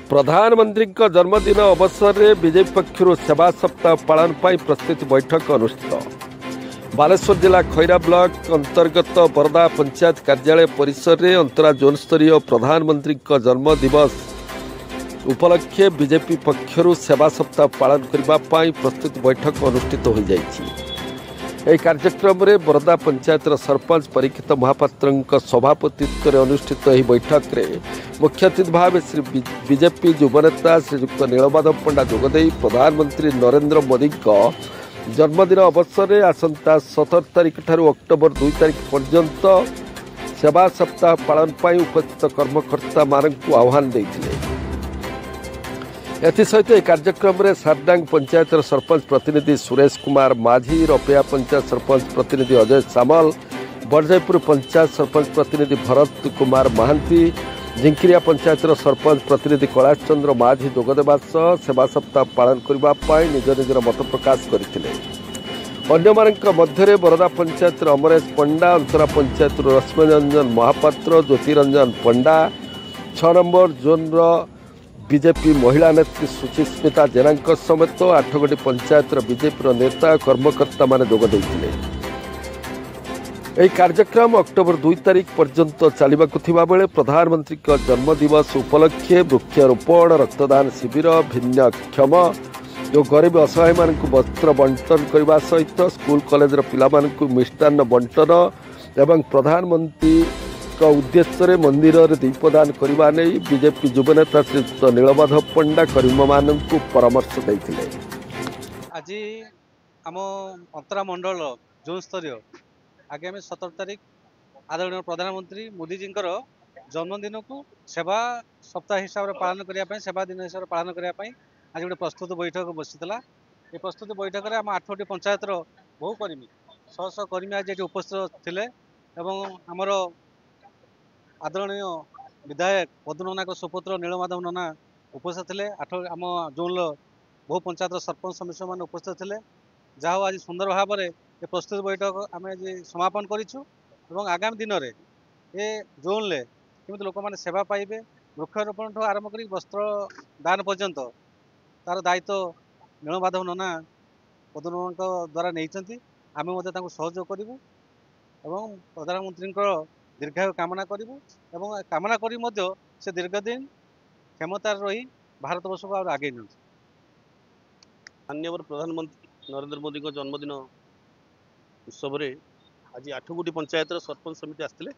प्रधानमंत्री जन्मदिन अवसर में बीजेपी पक्षर सेवा सप्ताह पालन पर प्रस्तुति बैठक अनुष्ठित। बालेश्वर जिला खैरा ब्लॉक अंतर्गत बरदा पंचायत कार्यालय परिसर में अंतरा जोन स्तरीय प्रधानमंत्री जन्म दिवस उपलक्षे बीजेपी पक्षर सेवा सप्ताह पालन करने प्रस्तुति बैठक अनुष्ठित हो जाएगी। यह कार्यक्रम में बरदा पंचायत सरपंच परीक्षित महापात्र सभापतित्व में अनुष्ठित यह बैठक में मुख्य अतिथि भाव श्री बीजेपी युवनेता श्रीयुक्त नीलमाधव पंडा जोगदे प्रधानमंत्री नरेंद्र मोदी जन्मदिन अवसर में आसंता 17 तारिख ठारू अक्टोबर 2 तारिख पर्यंत सेवा सप्ताह पालन पर उपस्थित कर्मकर्ता मानक आह्वान देते। एसहित कार्यक्रम में सारडांग पंचायत सरपंच प्रतिनिधि सुरेश कुमार माझी, रपेया पंचायत सरपंच प्रतिनिधि अजय सामल, बड़जयपुर पंचायत सरपंच प्रतिनिधि भरत कुमार महांती, झिंकिरिया पंचायत सरपंच प्रतिनिधि कैलाश चंद्र माझी जोगदेवा सह सेवा सप्ताह पालन करने निज निजर मत प्रकाश करते। अन्य मध्य बरदा पंचायत अमरेश पंडा, अंतरा पंचायत रश्मिरंजन महापात्र, ज्योतिरंजन पंडा, 6 नंबर जोन बीजेपी महिला नेत्री सुचिस्मिता जेना समेत 8 पंचायत बीजेपी नेता कर्मकर्ता मान जोग देइथिले। यह कार्यक्रम अक्टोबर 2 तारिख पर्यंत चलवाक बेले प्रधानमंत्री जन्मदिवस उपलक्षे वृक्षारोपण, रक्तदान शिविर, भिन्नक्षम जो गरीब असहाय मानक वस्त्र बंटन करने सहित स्कूल कॉलेज पिला मिष्टान्न बंटन एवं प्रधानमंत्री उद्देश्य मंदिर में दीपदान करने नहीं बीजेपी युवनेता श्रीयुक्त नीलमाधव पंडा कर्मी मानक परामर्श देते। आज आम अंतरा मंडल जोन स्तरीय आगामी 17 तारिख आदरणीय प्रधानमंत्री मोदी जी जन्मदिन को सेवा सप्ताह हिसाब से पालन करने सेवा दिन हिसाब से पालन करने आज गोटे प्रस्तुत बैठक बसीला। ये प्रस्तुत बैठक में आम 8 पंचायत बहु कर्मी 100 कर्मी आज ये उपस्थित थे एवं आमर आदरणीय विधायक पदू नना सुपुत्र नीलमाधव नना उपस्थित थे। आम जोन बहु पंचायत सरपंच समिति मान उपस्थित थे। जहाँ आज सुंदर भाव में ये प्रस्तुत बैठक आम आज समापन करूँ। आगामी दिन में ये जोन में केमी लोक मैंने सेवा पाइबे वृक्षारोपण ठूँ आरंभ कर वस्त्र दान पर्यंत तार दायित्व नीलमाधव नना पदू नना द्वारा नहीं आम सहयोग करूँ एवं प्रधानमंत्री दीर्घायु कामना करूँ एवं कामना करी से दीर्घ दिन क्षमतार रही भारत वर्ष को आगे नि। माननीय प्रधानमंत्री नरेंद्र मोदी को जन्मदिन उत्सव रे आज 8 पंचायत सरपंच समिति आसते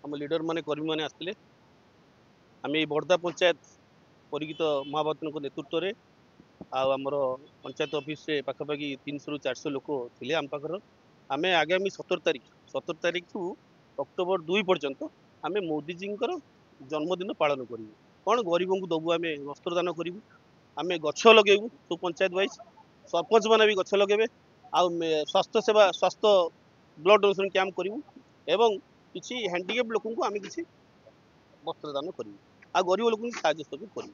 आम लीडर माने कर्मी माने आसते। आम ये बरदा पंचायत परीक्षित महापात्र नेतृत्व में आमर पंचायत ऑफिस से पाखापाखि 300 ରୁ 400 लोक थे आम पाखर। आम आगामी 17 तारिख ठू अक्टोबर 2 पर्यंत आम मोदीजी जन्मदिन पालन करूँ। कौन गरीब को दबू आम वस्त्रदान करूँ, आम गछ लगेबू सब पंचायत वाइज सरपंच मैंने भी गछ लगे स्वास्थ्य सेवा स्वास्थ्य ब्लड डोनेशन कैंप करूँ एवं किसी हैंडिकेप लोक आम किसी वस्त्रदान करूँ आ गरीब लोक साहय करूँ।